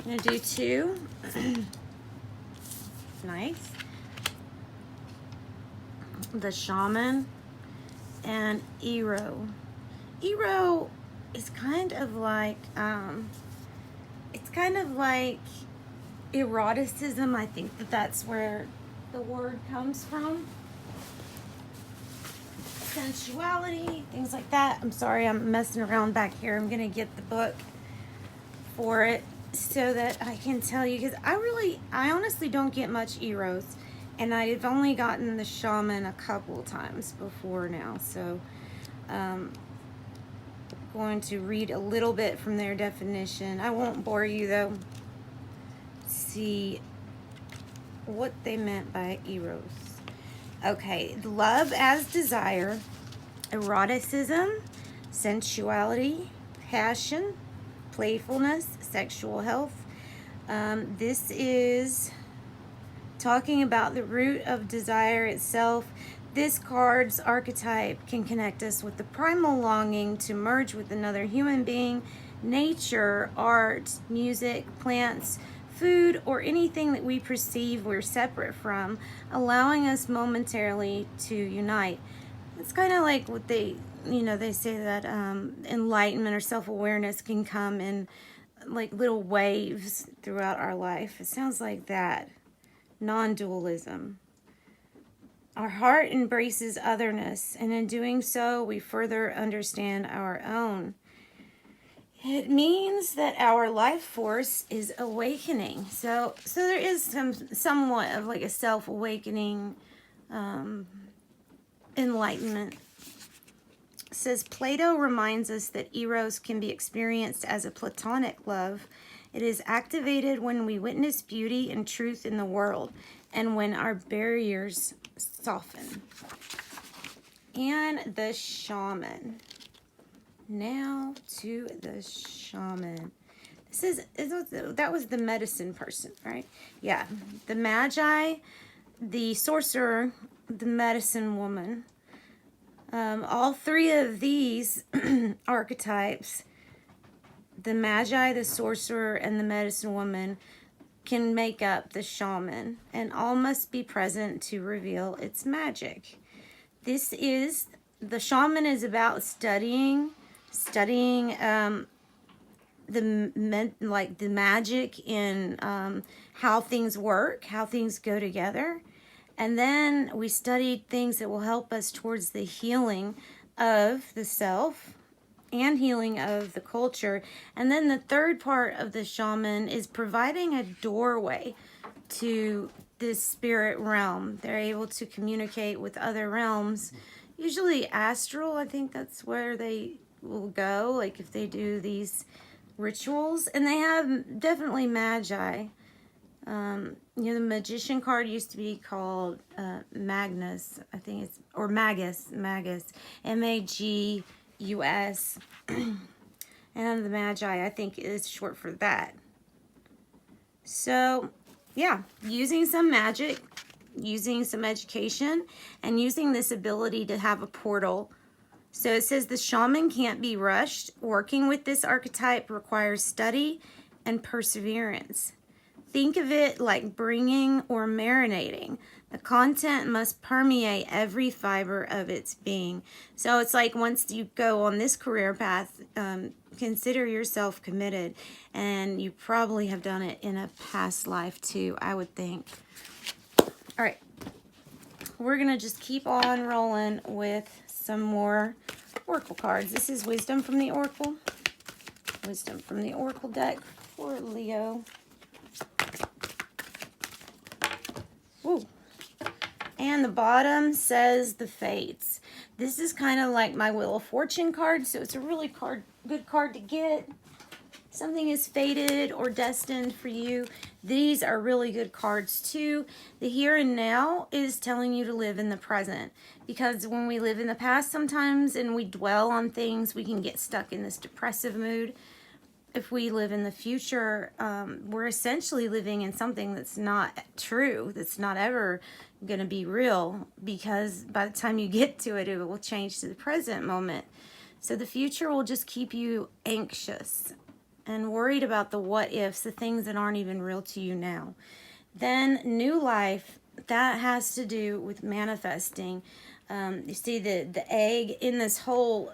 I'm gonna do two. Nice. The Shaman and Ero. Ero is kind of like eroticism. I think that's where the word comes from. Sensuality, things like that. I'm sorry, I'm messing around back here. I'm gonna get the book for it so that I can tell you, because I honestly don't get much Eros, and I've only gotten the Shaman a couple times before now. So going to read a little bit from their definition. I won't bore you though. See what they meant by Eros. Okay, love as desire, eroticism, sensuality, passion, playfulness, sexual health. This is talking about the root of desire itself. This card's archetype can connect us with the primal longing to merge with another human being, nature, art, music, plants, food, or anything that we perceive we're separate from, allowing us momentarily to unite. It's kind of like what they say that enlightenment or self-awareness can come in like little waves throughout our life. It sounds like that. Non-dualism. Our heart embraces otherness, and in doing so, we further understand our own. It means that our life force is awakening. So there is somewhat of like a self-awakening enlightenment. It says Plato reminds us that Eros can be experienced as a platonic love. It is activated when we witness beauty and truth in the world, and when our barriers soften. And the Shaman. Now to the Shaman. That was the medicine person, right? Yeah. The Magi, the sorcerer, the medicine woman. All three of these archetypes, the Magi, the sorcerer, and the medicine woman, can make up the Shaman, and all must be present to reveal its magic. The Shaman is about studying the magic in how things work, how things go together. And then we studied things that will help us towards the healing of the self and healing of the culture. And then the third part of the Shaman is providing a doorway to this spirit realm. They're able to communicate with other realms, usually astral. I think that's where they will go, like if they do these rituals. And they have definitely Magi. The Magician card used to be called Magnus, I think it's, or Magus, M-A-G-U-S. And the Magi, I think, is short for that. So, yeah, using some magic, using some education, and using this ability to have a portal. So it says the Shaman can't be rushed. Working with this archetype requires study and perseverance. Think of it like bringing or marinating. The content must permeate every fiber of its being. So it's like once you go on this career path, consider yourself committed. And you probably have done it in a past life too, I would think. All right. We're going to just keep on rolling with some more Oracle cards. This is Wisdom from the Oracle. Wisdom from the Oracle deck for Leo. Ooh. And the bottom says the Fates. This is kind of like my Wheel of Fortune card, so it's a really good card to get. Something is fated or destined for you. These are really good cards too. The here and now is telling you to live in the present, because when we live in the past sometimes and we dwell on things, we can get stuck in this depressive mood. If we live in the future, we're essentially living in something that's not true, that's not ever going to be real, because by the time you get to it, it will change to the present moment. So the future will just keep you anxious and worried about the what ifs, the things that aren't even real to you now. Then new life, that has to do with manifesting. You see the egg in this whole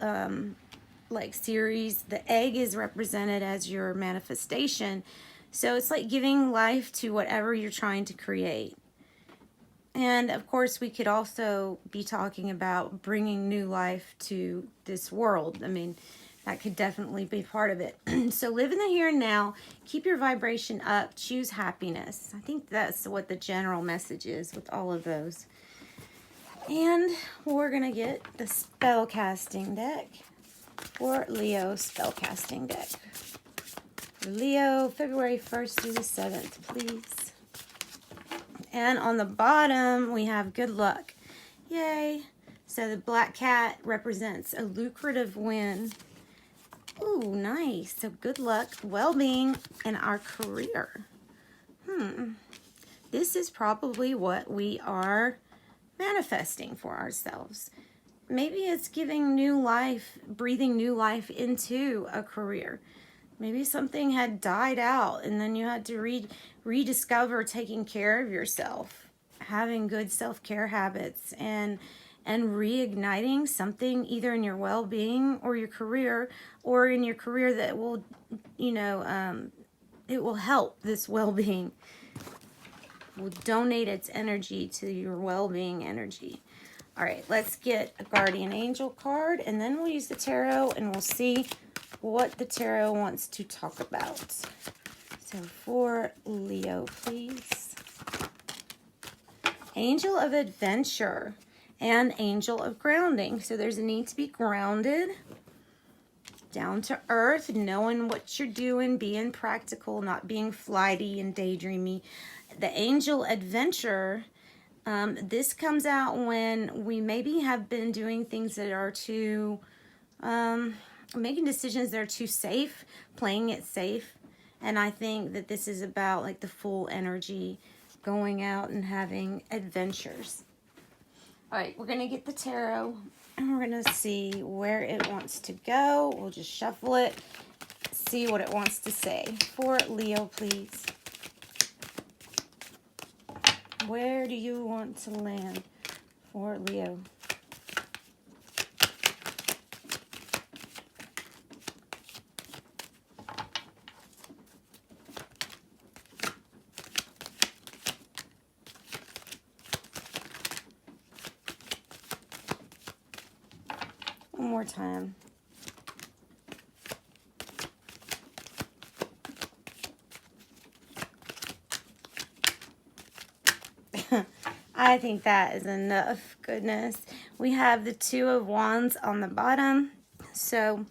like series, the egg is represented as your manifestation. So it's like giving life to whatever you're trying to create. And of course, we could also be talking about bringing new life to this world. I mean, that could definitely be part of it. So live in the here and now. Keep your vibration up. Choose happiness. I think that's what the general message is with all of those. And we're going to get the Spellcasting Deck for Leo Spellcasting Deck. For Leo, February 1st through the 7th, please. And on the bottom, we have good luck. Yay. So the black cat represents a lucrative win. Ooh, nice. So good luck, well-being, and our career. This is probably what we are manifesting for ourselves. Maybe it's giving new life, breathing new life into a career. Maybe something had died out and then you had to rediscover taking care of yourself, having good self-care habits, and reigniting something either in your well-being or your career, or in your career that will, it will help this well-being. Will donate its energy to your well-being energy. All right, let's get a guardian angel card, and then we'll use the tarot and we'll see what the tarot wants to talk about. So for Leo, please. Angel of adventure and angel of grounding. So there's a need to be grounded, down to earth, knowing what you're doing, being practical, not being flighty and daydreamy. The angel adventure, this comes out when we maybe have been doing things that are too, making decisions that are too safe, playing it safe. And I think that this is about like the full energy, going out and having adventures. All right, we're going to get the tarot and we're going to see where it wants to go. We'll just shuffle it, see what it wants to say. For Leo, please. Where do you want to land for Leo? One more time. I think that is enough. Goodness. We have the Two of Wands on the bottom. So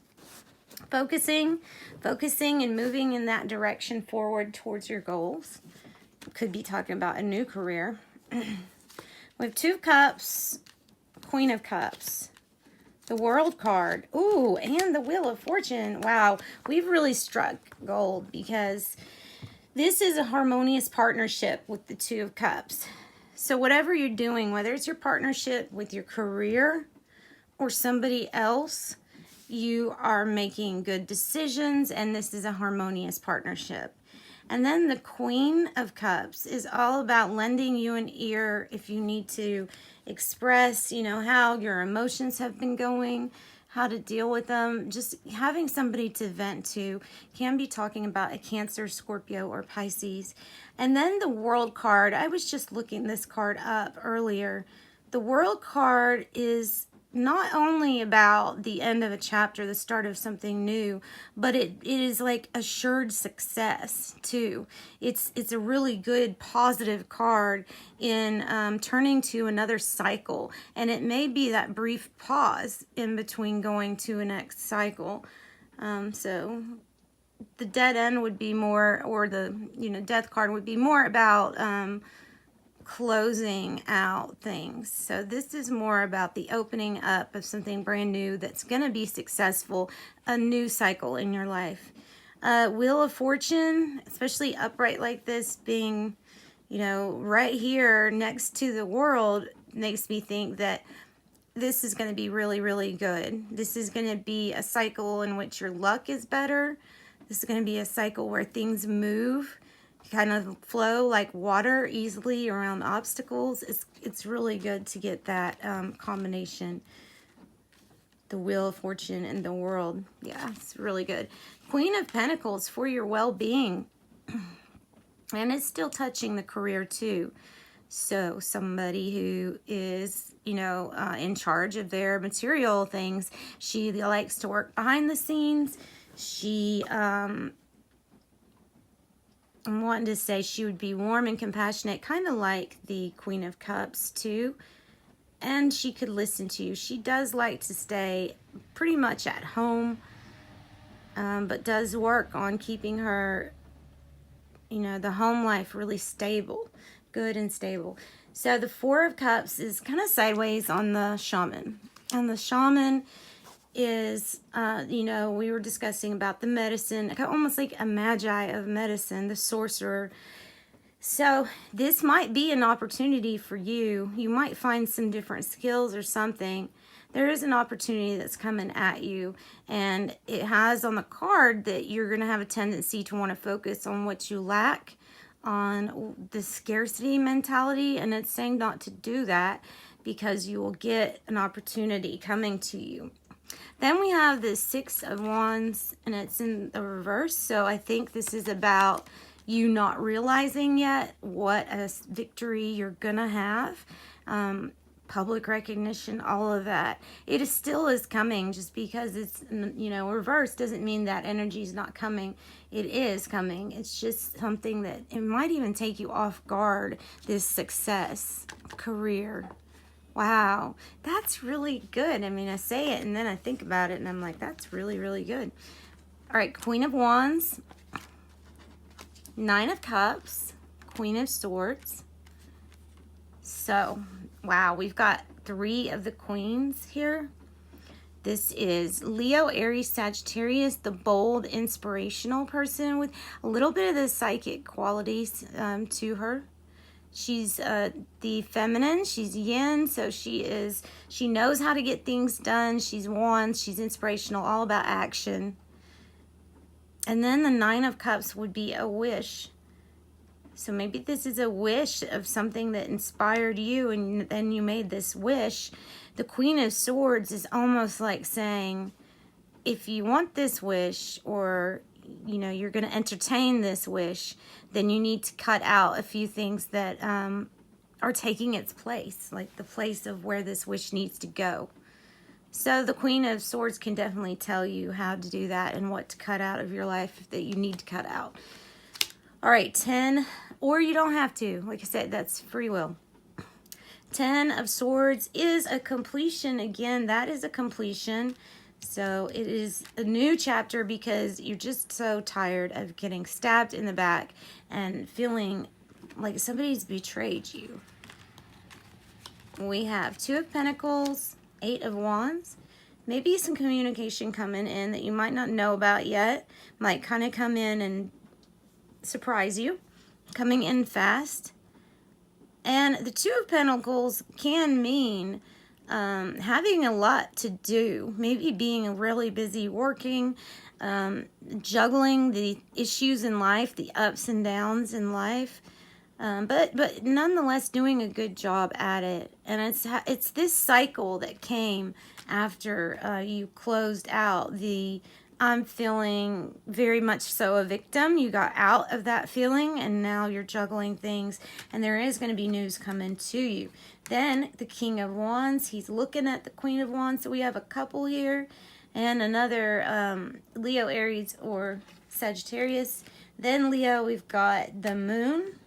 focusing and moving in that direction forward towards your goals. Could be talking about a new career. We have Two of Cups, Queen of Cups, the World card. Ooh, and the Wheel of Fortune. Wow, we've really struck gold because this is a harmonious partnership with the Two of Cups. So whatever you're doing, whether it's your partnership with your career or somebody else, you are making good decisions, and this is a harmonious partnership. And then the Queen of Cups is all about lending you an ear if you need to express, how your emotions have been going, how to deal with them. Just having somebody to vent to. Can be talking about a Cancer, Scorpio, or Pisces. And then the World card, I was just looking this card up earlier. The World card is not only about the end of a chapter, the start of something new, but it is like assured success too. It's a really good positive card in turning to another cycle, and it may be that brief pause in between going to a next cycle. So the dead end would be more, or the death card would be more about closing out things. So this is more about the opening up of something brand new that's going to be successful, a new cycle in your life. Wheel of Fortune, especially upright like this, being right here next to the World, makes me think that this is going to be really, really good. This is going to be a cycle in which your luck is better. This is going to be a cycle where things move, kind of flow like water easily around obstacles. It's really good to get that combination. The Wheel of Fortune and the World. Yeah, it's really good. Queen of Pentacles for your well-being. And it's still touching the career too. So somebody who is, you know, in charge of their material things, she likes to work behind the scenes. She, I'm wanting to say she would be warm and compassionate, kind of like the Queen of Cups too. And she could listen to you. She does like to stay pretty much at home, but does work on keeping her, you know, the home life really stable, good and stable. So the Four of Cups is kind of sideways on the Shaman. And the Shaman is, you know, we were discussing about the medicine, almost like a magi of medicine, the sorcerer. So this might be an opportunity for you. You might find some different skills or something. There is an opportunity that's coming at you, and it has on the card that you're going to have a tendency to want to focus on what you lack, on the scarcity mentality, and it's saying not to do that because you will get an opportunity coming to you. Then we have the Six of Wands, and it's in the reverse, so I think this is about you not realizing yet what a victory you're gonna have, public recognition, all of that. It still is coming. Just because it's, you know, reverse doesn't mean that energy is not coming. It is coming. It's just something that it might even take you off guard, this success, career. Wow, that's really good. I mean, I say it and then I think about it and I'm like, that's really, really good. All right, Queen of Wands, Nine of Cups, Queen of Swords. So, wow, we've got three of the queens here. This is Leo, Aries, Sagittarius, the bold, inspirational person with a little bit of the psychic qualities to her. She's the feminine, she's yin, so she knows how to get things done. She's wands, she's inspirational, all about action. And then the Nine of Cups would be a wish. So maybe this is a wish of something that inspired you and then you made this wish. The Queen of Swords is almost like saying, if you want this wish, or, you know, you're going to entertain this wish, then you need to cut out a few things that are taking its place, like the place of where this wish needs to go. So the Queen of Swords can definitely tell you how to do that and what to cut out of your life that you need to cut out. All right, 10, or you don't have to. Like I said, that's free will. 10 of Swords is a completion. Again, that is a completion. So it is a new chapter because you're just so tired of getting stabbed in the back and feeling like somebody's betrayed you. We have Two of Pentacles, Eight of Wands. Maybe some communication coming in that you might not know about yet. Might kind of come in and surprise you. Coming in fast. And the Two of Pentacles can mean having a lot to do. Maybe being really busy working, juggling the issues in life, the ups and downs in life. But nonetheless doing a good job at it. And it's this cycle that came after you closed out the I'm feeling very much so a victim. You got out of that feeling and now you're juggling things, and there is going to be news coming to you. Then the King of Wands, he's looking at the Queen of Wands. So we have a couple here and another Leo, Aries, or Sagittarius. Then Leo, we've got the Moon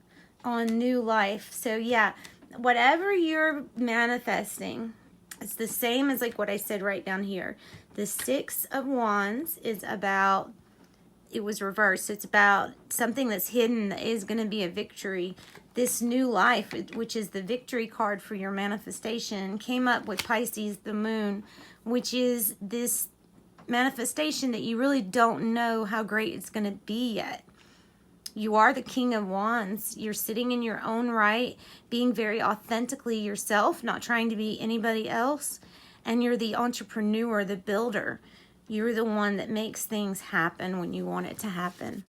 on new life. So yeah, whatever you're manifesting, it's the same as like what I said right down here. The Six of Wands is about, it was reversed. It's about something that's hidden that is going to be a victory. This new life, which is the victory card for your manifestation, came up with Pisces, the Moon, which is this manifestation that you really don't know how great it's going to be yet. You are the King of Wands. You're sitting in your own right, being very authentically yourself, not trying to be anybody else. And you're the entrepreneur, the builder. You're the one that makes things happen when you want it to happen.